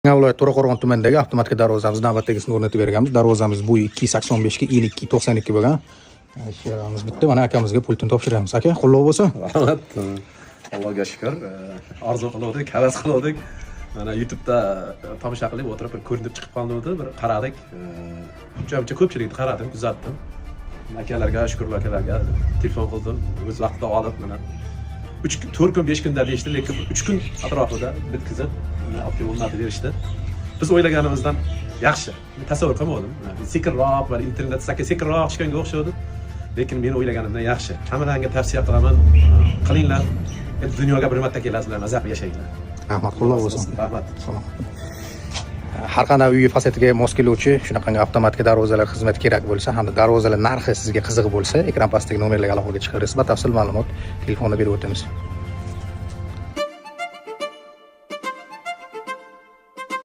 Viloyat To'raqo'rg'on tumanidagi avtomatik darvozamiz navbatdagisini o'rnatib berganmiz. Darvozamiz bo'yi 285 ga 292 bo'lgan. Ishimiz bitta. Mana akamizga pultini topshiramiz. Aka, qullab bo'lsin. Rahmat. Allohga shukr. Orzu qildik, havas qildik. Mana YouTube'da tomosha qilib o'tirib bir ko'rinib chiqib qoldi, bir qaradik. Uncha ko'pchilikni qaradim, kuzatdim. Akalarga, shukrlar akalarga telefon qildim. O'z vaqtida olib mana 4 kun 5 kunda deyishdi, lekin 3 kun atrofida bitkizib optimal berishdi. Biz o'ylaganimizdan yaxshi. Tasavvur qilmadim. Sekinroq va internet sekinroq chiqanga o'xshadi. Lekin men o'ylaganimdan yaxshi. Hammalarga tavsiya qilaman, qilinglar. Dunyoga bir marta kelasizlar, mazaq yashanglar. Rahmat, qullab bo'lsin. Rahmat. Har qanday uy fasadiga mos keluvchi shunaqangi avtomatik darvozalar xizmati kerak bo'lsa hamda darvozalar narxi sizga qiziq bo'lsa, ekran pastidagi nomerlarga aloqaga chiqarasiz. Batafsil ma'lumot telefonda berib o'tamiz.